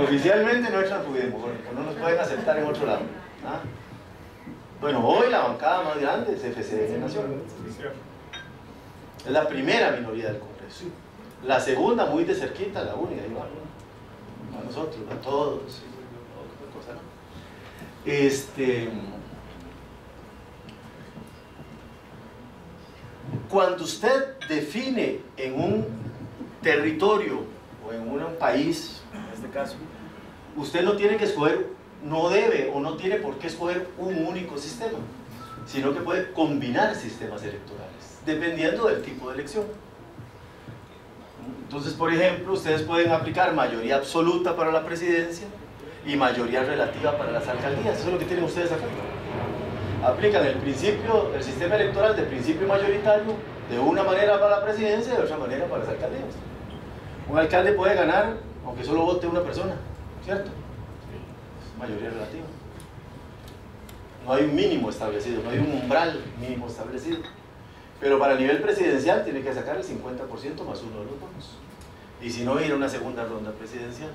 Oficialmente no hay transfugismo, porque no nos pueden aceptar en otro lado. ¿Ah? Bueno, hoy la bancada más grande es FCN Nación. Es la primera minoría del Congreso. La segunda, muy de cerquita, la única, igual, ¿no? A nosotros, a todos, cosa, ¿no? Cuando usted define en un territorio o en un país, en este caso, usted no tiene que escoger, no debe o no tiene por qué escoger un único sistema, sino que puede combinar sistemas electorales, dependiendo del tipo de elección. Entonces, por ejemplo, ustedes pueden aplicar mayoría absoluta para la presidencia y mayoría relativa para las alcaldías. Eso es lo que tienen ustedes acá. aplican el sistema electoral de principio mayoritario de una manera para la presidencia y de otra manera para las alcaldías. Un alcalde puede ganar aunque solo vote una persona, ¿cierto? Es mayoría relativa. No hay un mínimo establecido, no hay un umbral mínimo establecido. Pero para el nivel presidencial tiene que sacar el 50% más uno de los votos. Y si no, ir a una segunda ronda presidencial.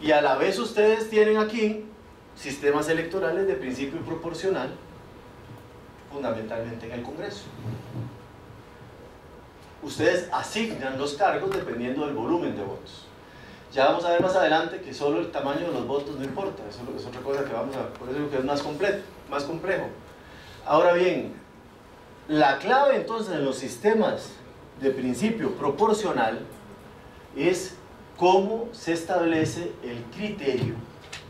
Y a la vez ustedes tienen aquí sistemas electorales de principio proporcional, fundamentalmente en el Congreso. Ustedes asignan los cargos dependiendo del volumen de votos. Ya vamos a ver más adelante que solo el tamaño de los votos no importa, eso es otra cosa que vamos a ver, por eso es que es más complejo. Ahora bien, la clave entonces en los sistemas de principio proporcional es cómo se establece el criterio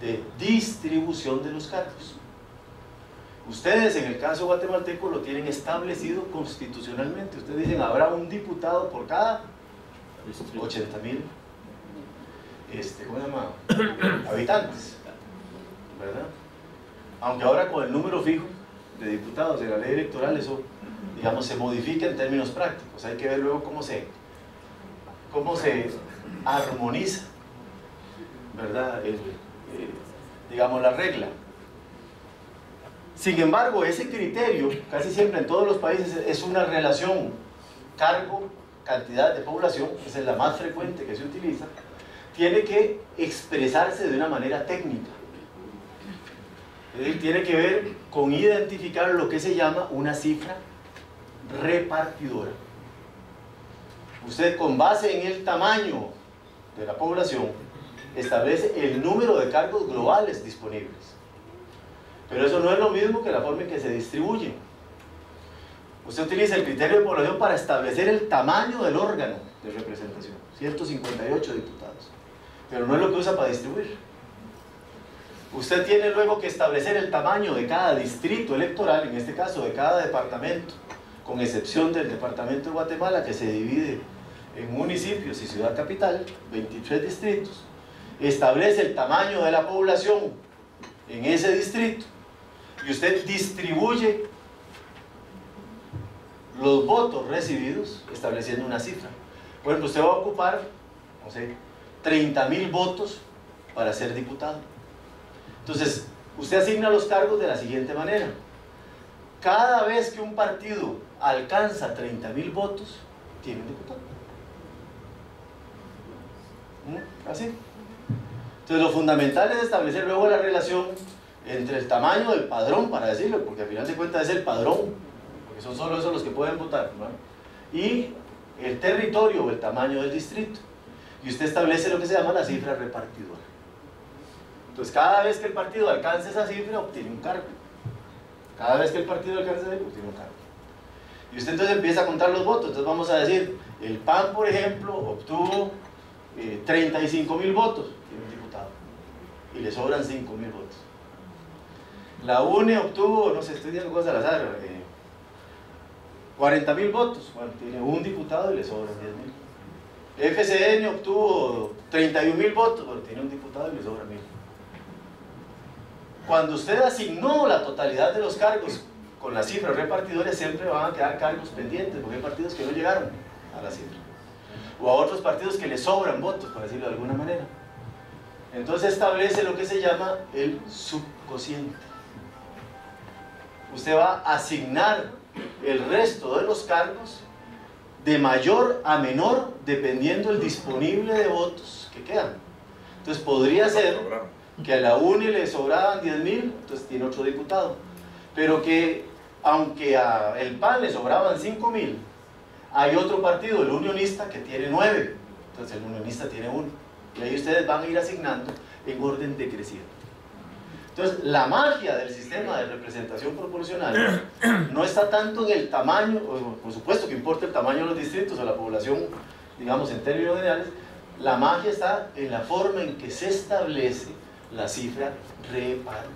de distribución de los cargos. Ustedes en el caso guatemalteco lo tienen establecido constitucionalmente. Ustedes dicen, habrá un diputado por cada 80,000 ¿cómo se llama? Habitantes, ¿verdad? Aunque ahora con el número fijo de diputados de la ley electoral, eso, digamos, se modifica en términos prácticos. Hay que ver luego cómo se armoniza, ¿verdad? Digamos, la regla. Sin embargo, ese criterio, casi siempre en todos los países, es una relación cargo-cantidad de población, esa es la más frecuente que se utiliza, tiene que expresarse de una manera técnica. Es decir, tiene que ver con identificar lo que se llama una cifra repartidora. Usted, con base en el tamaño de la población, establece el número de cargos globales disponibles. Pero eso no es lo mismo que la forma en que se distribuyen. Usted utiliza el criterio de población para establecer el tamaño del órgano de representación, 158 diputados, pero no es lo que usa para distribuir. Usted tiene luego que establecer el tamaño de cada distrito electoral, en este caso de cada departamento, con excepción del departamento de Guatemala, que se divide en municipios y ciudad capital, 23 distritos. Establece el tamaño de la población en ese distrito y usted distribuye los votos recibidos estableciendo una cifra. Por ejemplo, usted va a ocupar, no sé, 30,000 votos para ser diputado. Entonces, usted asigna los cargos de la siguiente manera. Cada vez que un partido alcanza 30,000 votos, tiene un diputado. Así. Entonces, lo fundamental es establecer luego la relación entre el tamaño del padrón, para decirlo, porque al final de cuentas es el padrón, porque son solo esos los que pueden votar, ¿no? Y el territorio o el tamaño del distrito. Y usted establece lo que se llama la cifra repartidora. Entonces, cada vez que el partido alcance esa cifra, obtiene un cargo. Cada vez que el partido alcance esa cifra, obtiene un cargo. Y usted entonces empieza a contar los votos. Entonces vamos a decir, el PAN, por ejemplo, obtuvo 35,000 votos, tiene un diputado, y le sobran 5,000 votos. La UNE obtuvo, no sé, estoy diciendo cosas al azar, 40,000 votos, bueno, tiene un diputado y le sobran 10,000. FCN obtuvo 31,000 votos, bueno, tiene un diputado y le sobran 1,000. Cuando usted asignó la totalidad de los cargos con las cifras repartidoras, siempre van a quedar cargos pendientes, porque hay partidos que no llegaron a la cifra, o a otros partidos que le sobran votos, para decirlo de alguna manera. Entonces establece lo que se llama el subcociente. Usted va a asignar el resto de los cargos de mayor a menor dependiendo del disponible de votos que quedan. Entonces podría ser que a la UNE le sobraban 10,000, entonces tiene otro diputado, pero que aunque a el PAN le sobraban 5,000, hay otro partido, el unionista, que tiene 9, entonces el unionista tiene 1, y ahí ustedes van a ir asignando en orden decreciente. Entonces, la magia del sistema de representación proporcional no está tanto en el tamaño, por supuesto que importa el tamaño de los distritos o la población, digamos en términos generales. La magia está en la forma en que se establece la cifra repartidora.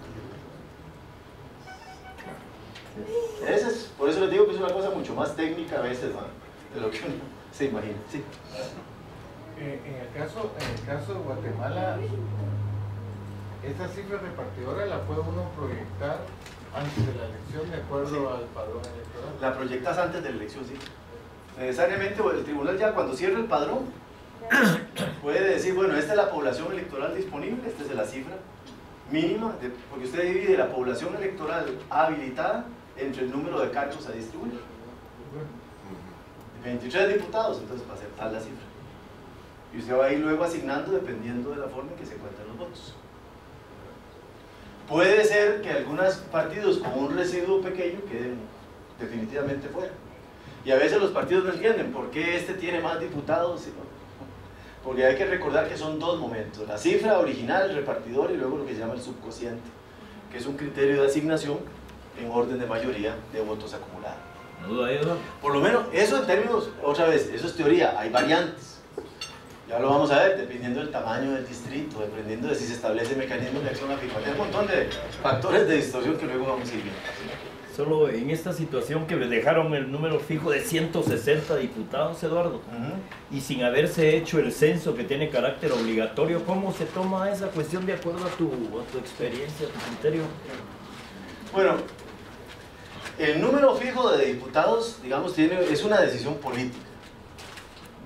Por eso les digo que es una cosa mucho más técnica a veces, ¿no?, de lo que uno se imagina. Sí. En el caso de Guatemala, esa cifra repartidora la puede uno proyectar Antes de la elección, de acuerdo al padrón electoral. La proyectas antes de la elección, sí. Necesariamente el tribunal ya cuando cierra el padrón puede decir, bueno, esta es la población electoral disponible, esta es la cifra mínima, porque usted divide la población electoral habilitada entre el número de cargos a distribuir. 23 diputados, entonces va a ser tal la cifra. Y usted va a ir luego asignando dependiendo de la forma en que se cuentan los votos. Puede ser que algunos partidos con un residuo pequeño queden definitivamente fuera. Y a veces los partidos no entienden por qué este tiene más diputados. Porque hay que recordar que son dos momentos. La cifra original, el repartidor, y luego lo que se llama el subcociente, que es un criterio de asignación en orden de mayoría de votos acumulados. No duda ahí, ¿no? Por lo menos, eso en términos, otra vez, eso es teoría, hay variantes. Ya lo vamos a ver, dependiendo del tamaño del distrito, dependiendo de si se establece mecanismos de acción afirmativa, hay un montón de factores de distorsión que luego vamos a ir viendo. Solo en esta situación que dejaron el número fijo de 160 diputados, Eduardo, y sin haberse hecho el censo que tiene carácter obligatorio, ¿cómo se toma esa cuestión de acuerdo a tu experiencia, a tu criterio? Bueno, el número fijo de diputados, digamos, es una decisión política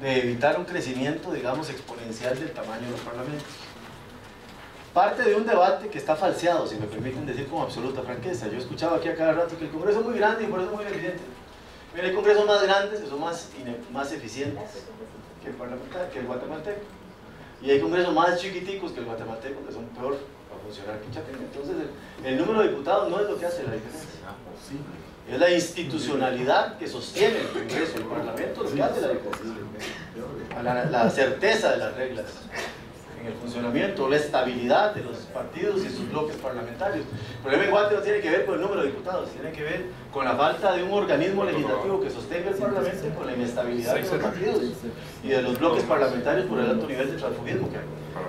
de evitar un crecimiento, digamos, exponencial del tamaño de los parlamentos. Parte de un debate que está falseado, si me permiten decir con absoluta franqueza. Yo escuchaba aquí a cada rato que el Congreso es muy grande y por eso es muy eficiente. Mira, hay congresos más grandes que son más eficientes que el guatemalteco. Y hay congresos más chiquiticos que el guatemalteco que son peor para funcionar que Chapingo. Entonces, el número de diputados no es lo que hace la diferencia. Es la institucionalidad que sostiene el Congreso, el Parlamento, lo que hace la diferencia. La certeza de las reglas en el funcionamiento, la estabilidad de los partidos y sus bloques parlamentarios. El problema en Guate no tiene que ver con el número de diputados, tiene que ver con la falta de un organismo legislativo que sostenga el Parlamento, con la inestabilidad de los partidos y de los bloques parlamentarios por el alto nivel de transfugismo que hay.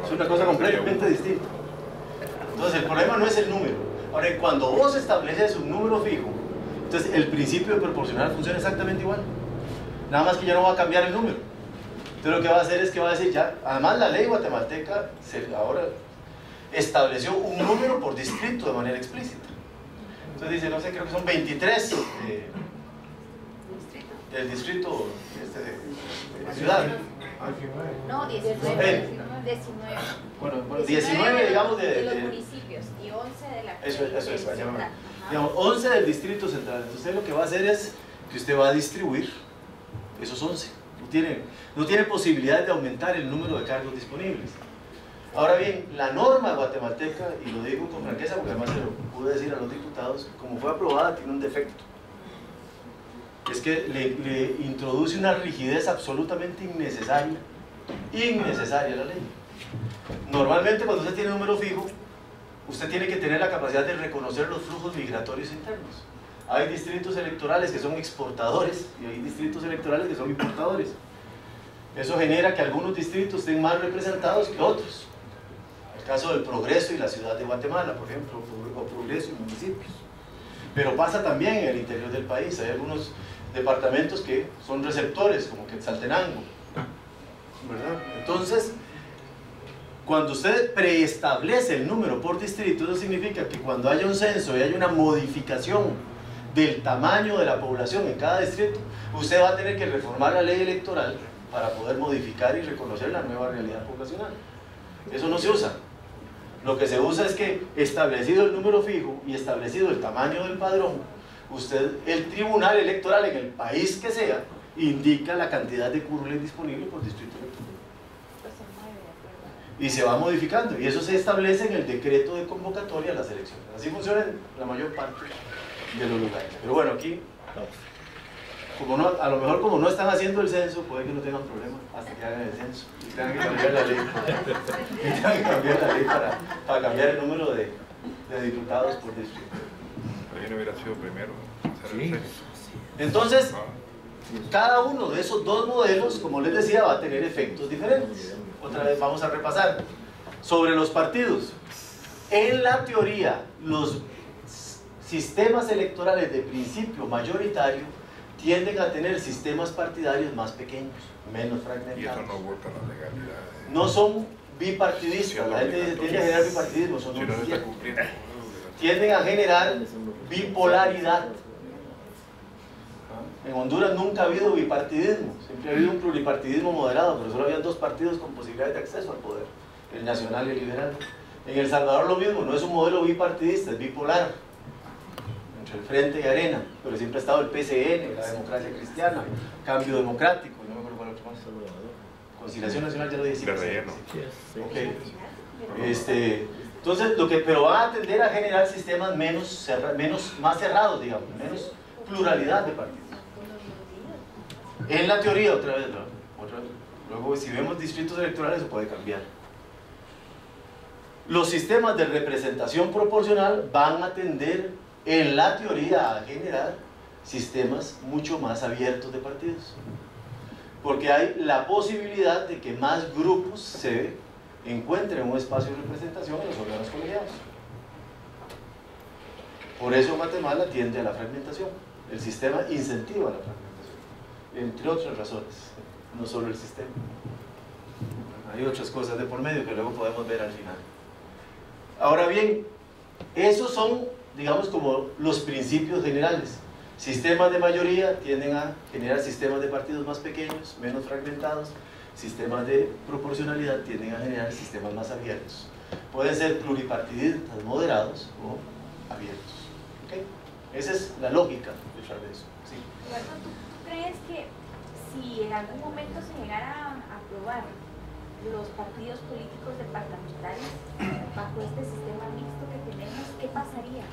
Es una cosa completamente distinta. Entonces el problema no es el número. Ahora, cuando vos estableces un número fijo, entonces el principio de proporcional funciona exactamente igual. Nada más que ya no va a cambiar el número. Entonces lo que va a hacer es que va a decir ya, además la ley guatemalteca ahora estableció un número por distrito de manera explícita. Entonces dice, no sé, creo que son 23 del distrito de ciudad. No, 19. Bueno, 19 digamos de los municipios y 11 de la eso es, digamos, 11 del distrito central. Entonces usted lo que va a hacer es que usted va a distribuir esos 11. No tiene posibilidades de aumentar el número de cargos disponibles. Ahora bien, la norma guatemalteca, y lo digo con franqueza porque además se lo pude decir a los diputados, como fue aprobada tiene un defecto. Es que le introduce una rigidez absolutamente innecesaria a la ley. Normalmente cuando usted tiene un número fijo, usted tiene que tener la capacidad de reconocer los flujos migratorios internos. Hay distritos electorales que son exportadores y hay distritos electorales que son importadores. Eso genera que algunos distritos estén más representados que otros. El caso del Progreso y la ciudad de Guatemala, por ejemplo, o Progreso y municipios. Pero pasa también en el interior del país. Hay algunos departamentos que son receptores, como Quetzaltenango, ¿verdad? Entonces, cuando usted preestablece el número por distrito, eso significa que cuando haya un censo y haya una modificación del tamaño de la población en cada distrito, usted va a tener que reformar la ley electoral para poder modificar y reconocer la nueva realidad poblacional. Eso no se usa. Lo que se usa es que, establecido el número fijo y establecido el tamaño del padrón, el tribunal electoral en el país que sea, indica la cantidad de curules disponibles por distrito electoral. Y se va modificando, y eso se establece en el decreto de convocatoria a las elecciones. Así funciona en la mayor parte de los lugares. Pero bueno, aquí, a lo mejor como no están haciendo el censo, puede que no tengan problema hasta que hagan el censo y tengan que cambiar la ley, para cambiar el número de diputados por distrito. Pero no hubiera sido primero hacer el censo. Entonces, cada uno de esos dos modelos, como les decía, va a tener efectos diferentes. Otra vez vamos a repasar. Sobre los partidos. En la teoría, los sistemas electorales de principio mayoritario tienden a tener sistemas partidarios más pequeños, menos fragmentados. Y eso no vota la legalidad. No son bipartidistas, la gente tiende a generar bipartidismo, son si no se está cumpliendo. tienden a generar bipolaridad. En Honduras nunca ha habido bipartidismo, siempre ha habido un pluripartidismo moderado, pero solo había dos partidos con posibilidad de acceso al poder, el nacional y el liberal. En El Salvador lo mismo, no es un modelo bipartidista, es bipolar, entre el Frente y Arena, pero siempre ha estado el PCN, la Democracia Cristiana, Cambio Democrático, y no me acuerdo cuál otro más. Conciliación Nacional, ya lo dije. De relleno. Okay. Entonces, pero van a tender a generar sistemas más cerrados, digamos, menos pluralidad de partidos. En la teoría, otra vez, ¿no? Luego, si vemos distritos electorales, eso puede cambiar. Los sistemas de representación proporcional van a tender, en la teoría, a generar sistemas mucho más abiertos de partidos. Porque hay la posibilidad de que más grupos se encuentren un espacio de representación en los órganos colegiados. Por eso Guatemala tiende a la fragmentación. El sistema incentiva a la fragmentación, entre otras razones, no solo el sistema. Hay otras cosas de por medio que luego podemos ver al final. Ahora bien, esos son, digamos, como los principios generales. Sistemas de mayoría tienden a generar sistemas de partidos más pequeños, menos fragmentados. Sistemas de proporcionalidad tienden a generar sistemas más abiertos. Pueden ser pluripartidistas moderados o abiertos. ¿Okay? Esa es la lógica detrás de eso. Sí. Eduardo, ¿tú crees que si en algún momento se llegara a aprobar los partidos políticos departamentales bajo este sistema mixto que tenemos, qué pasaría?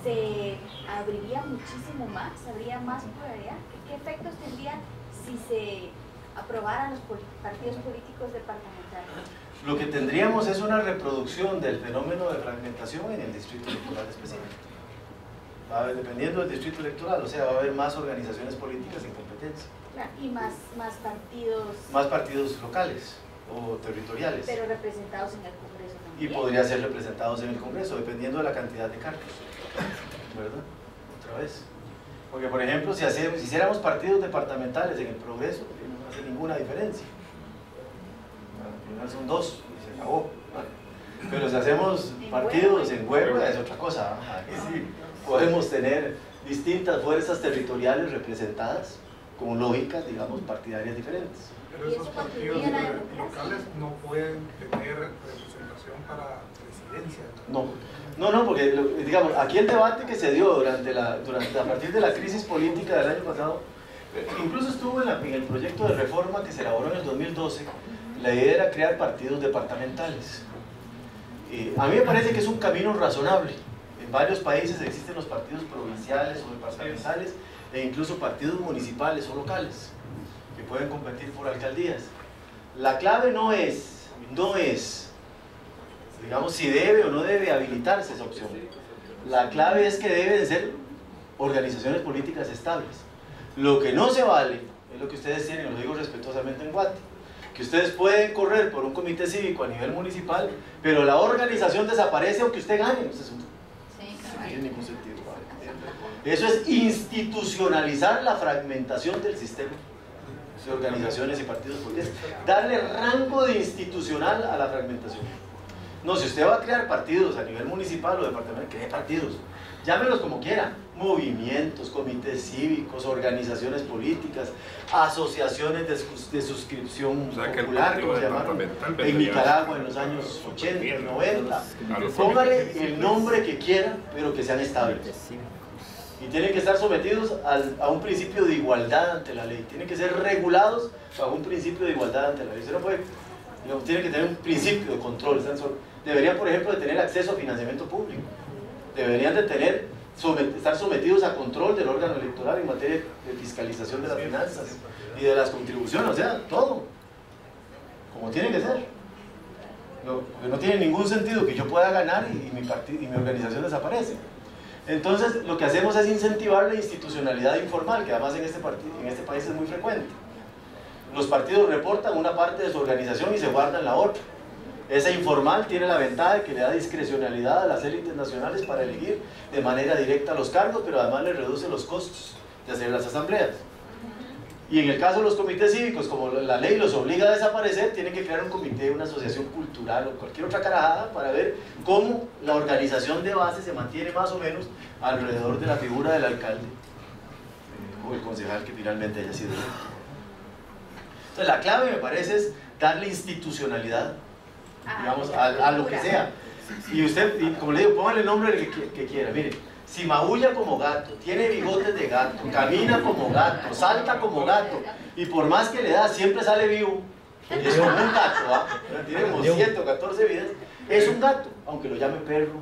¿Se abriría muchísimo más? ¿Habría más pluralidad? ¿Qué efectos tendría si se aprobaran los partidos políticos departamentales? Lo que tendríamos es una reproducción del fenómeno de fragmentación en el distrito electoral específico. Dependiendo del distrito electoral, o sea, va a haber más organizaciones políticas en competencia. Claro, y más partidos. Más partidos locales o territoriales. Pero representados en el Congreso también. Y podría ser representados en el Congreso, dependiendo de la cantidad de cargos. ¿Verdad? Otra vez. Porque, por ejemplo, si hiciéramos partidos departamentales en el Progreso, no hace ninguna diferencia. Al final son dos y se acabó. Pero si hacemos partidos en Huelva es otra cosa. Aquí sí podemos tener distintas fuerzas territoriales representadas con lógicas, digamos, partidarias diferentes. Pero esos partidos locales no pueden tener representación para presidencia. No, porque digamos, aquí el debate que se dio a partir de la crisis política del año pasado, incluso estuvo en el proyecto de reforma que se elaboró en el 2012, la idea era crear partidos departamentales. A mí me parece que es un camino razonable. En varios países existen los partidos provinciales o departamentales e incluso partidos municipales o locales que pueden competir por alcaldías. La clave no es, digamos, si debe o no debe habilitarse esa opción. La clave es que deben ser organizaciones políticas estables. Lo que no se vale es lo que ustedes tienen, lo digo respetuosamente en Guate, que ustedes pueden correr por un comité cívico a nivel municipal, pero la organización desaparece aunque usted gane. No tiene ningún sentido. Eso es institucionalizar la fragmentación del sistema de organizaciones y partidos políticos, darle rango de institucional a la fragmentación. No, si usted va a crear partidos a nivel municipal o departamental, cree partidos, llámenos como quiera, movimientos, comités cívicos, organizaciones políticas, asociaciones de suscripción popular, como se llamaron en Nicaragua en los años 80 y 90. Póngale el nombre que quiera, pero que sean estables. Y tienen que estar sometidos a un principio de igualdad ante la ley. Tienen que ser regulados bajo un principio de igualdad ante la ley. Usted no puede, digamos, tiene que tener un principio de control. Deberían, por ejemplo, de tener acceso a financiamiento público. Deberían de estar sometidos a control del órgano electoral en materia de fiscalización de las finanzas y de las contribuciones, o sea, todo. Como tiene que ser. No tiene ningún sentido que yo pueda ganar y mi organización desaparece. Entonces, lo que hacemos es incentivar la institucionalidad informal, que además en este país es muy frecuente. Los partidos reportan una parte de su organización y se guardan la otra. Esa informal tiene la ventaja de que le da discrecionalidad a las élites nacionales para elegir de manera directa los cargos, pero además le reduce los costos de hacer las asambleas. Y en el caso de los comités cívicos, como la ley los obliga a desaparecer, tienen que crear un comité, una asociación cultural o cualquier otra carajada para ver cómo la organización de base se mantiene más o menos alrededor de la figura del alcalde o el concejal que finalmente haya sido elegido. Entonces la clave, me parece, es darle institucionalidad, digamos, a lo que sea. Y usted, como le digo, póngale el nombre que quiera. Mire, si maulla como gato, tiene bigotes de gato, camina como gato, salta como gato, y por más que le da, siempre sale vivo. Es como un gato, ¿ah? Tiene como 114 vidas. Es un gato, aunque lo llame perro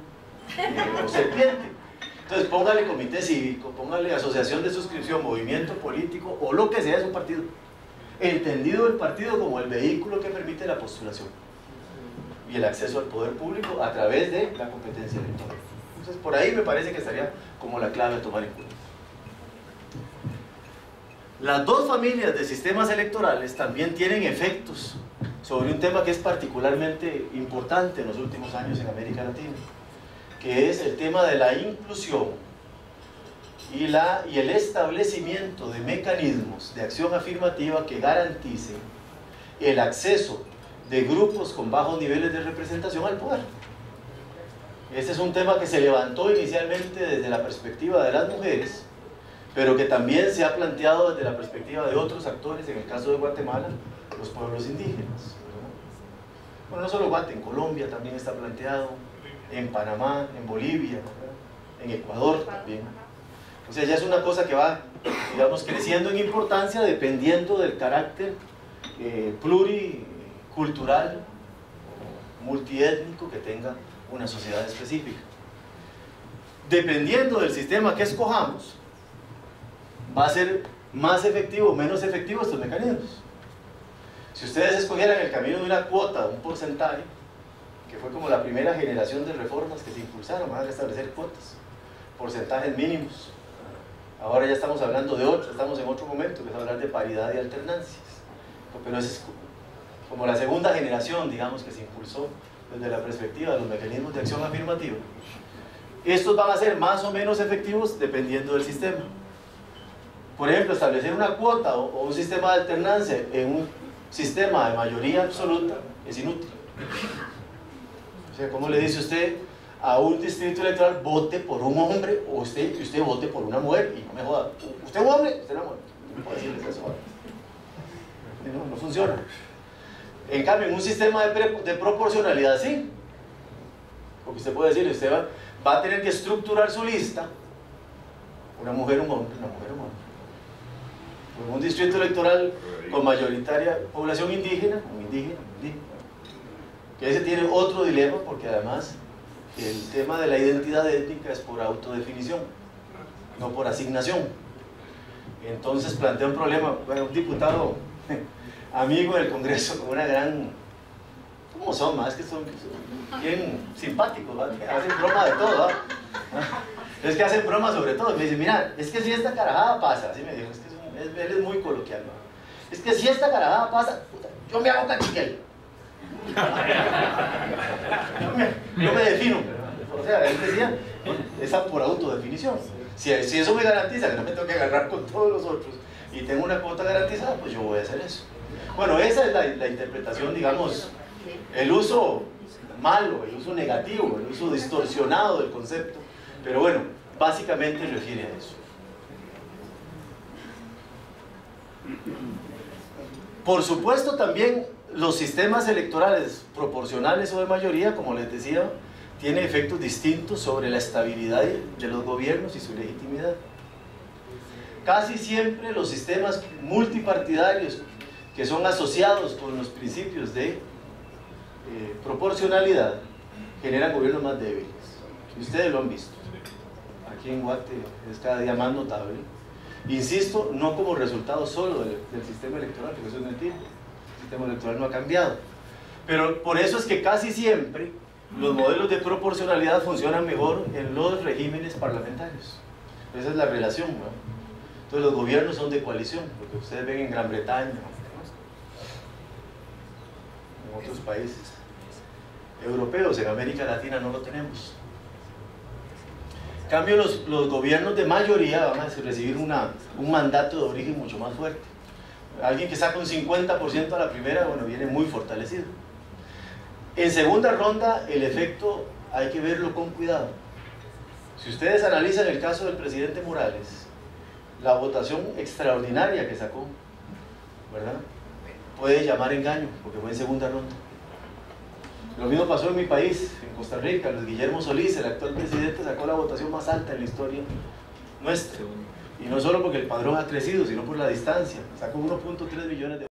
o serpiente. Entonces póngale comité cívico, póngale asociación de suscripción, movimiento político o lo que sea de su partido. Entendido el partido como el vehículo que permite la postulación y el acceso al poder público a través de la competencia electoral. Entonces por ahí me parece que estaría como la clave a tomar en cuenta. Las dos familias de sistemas electorales también tienen efectos sobre un tema que es particularmente importante en los últimos años en América Latina, que es el tema de la inclusión y el establecimiento de mecanismos de acción afirmativa que garanticen el acceso de grupos con bajos niveles de representación al poder. Este es un tema que se levantó inicialmente desde la perspectiva de las mujeres, pero que también se ha planteado desde la perspectiva de otros actores, en el caso de Guatemala, los pueblos indígenas. Bueno, no solo Guatemala, en Colombia también está planteado, en Panamá, en Bolivia, en Ecuador también. O sea, ya es una cosa que va, digamos, creciendo en importancia dependiendo del carácter pluricultural, multiétnico que tenga una sociedad específica. Dependiendo del sistema que escojamos, va a ser más efectivo o menos efectivo estos mecanismos. Si ustedes escogieran el camino de una cuota, un porcentaje, que fue como la primera generación de reformas que se impulsaron, van a establecer cuotas, porcentajes mínimos. Ahora ya estamos hablando de otro, estamos en otro momento, que es hablar de paridad y alternancias. Pero es como la segunda generación, digamos, que se impulsó desde la perspectiva de los mecanismos de acción afirmativa. Estos van a ser más o menos efectivos dependiendo del sistema. Por ejemplo, establecer una cuota o un sistema de alternancia en un sistema de mayoría absoluta es inútil. O sea, ¿cómo le dice usted a un distrito electoral vote por un hombre o usted vote por una mujer? Y no me joda, usted es un hombre, usted es una mujer. No puedo decirles eso. No funciona. En cambio, en un sistema de proporcionalidad sí, porque usted puede decir, usted va a tener que estructurar su lista, una mujer, un hombre, una mujer, un hombre. En un distrito electoral con mayoritaria población indígena, un indígena, que ese tiene otro dilema, porque además el tema de la identidad étnica es por autodefinición, no por asignación. Entonces plantea un problema. Bueno, un diputado amigo del Congreso con una gran... ¿Cómo son? Más que son bien simpáticos, ¿va? Hacen broma de todo, ¿va? Es que hacen broma sobre todo. Me dice, mira, es que si esta carajada pasa, así me dijo, es que él es muy coloquial, ¿no? Es que si esta carajada pasa, puta, yo me hago cachiquel. Yo me defino. O sea, él decía, esa por autodefinición. Si eso me garantiza que no me tengo que agarrar con todos los otros y tengo una cuota garantizada, pues yo voy a hacer eso. Bueno, esa es la interpretación, digamos, el uso malo, el uso negativo, el uso distorsionado del concepto, pero bueno, básicamente refiere a eso. Por supuesto, también los sistemas electorales proporcionales o de mayoría, como les decía, tienen efectos distintos sobre la estabilidad de los gobiernos y su legitimidad. Casi siempre los sistemas multipartidarios que son asociados con los principios de proporcionalidad generan gobiernos más débiles. Y ustedes lo han visto. Aquí en Guate es cada día más notable. Insisto, no como resultado solo del sistema electoral, porque eso es mentira. El sistema electoral no ha cambiado. Pero por eso es que casi siempre los modelos de proporcionalidad funcionan mejor en los regímenes parlamentarios. Esa es la relación, ¿no? Entonces los gobiernos son de coalición, lo que ustedes ven en Gran Bretaña, en otros países europeos, en América Latina no lo tenemos. En cambio, los gobiernos de mayoría van a recibir un mandato de origen mucho más fuerte. Alguien que saca un 50% a la primera, bueno, viene muy fortalecido. En segunda ronda, el efecto hay que verlo con cuidado. Si ustedes analizan el caso del presidente Morales, la votación extraordinaria que sacó, ¿verdad?, puede llamar engaño, porque fue en segunda ronda. Lo mismo pasó en mi país, en Costa Rica. Luis Guillermo Solís, el actual presidente, sacó la votación más alta en la historia nuestra. Y no solo porque el padrón ha crecido, sino por la distancia. Sacó 1.3 millones de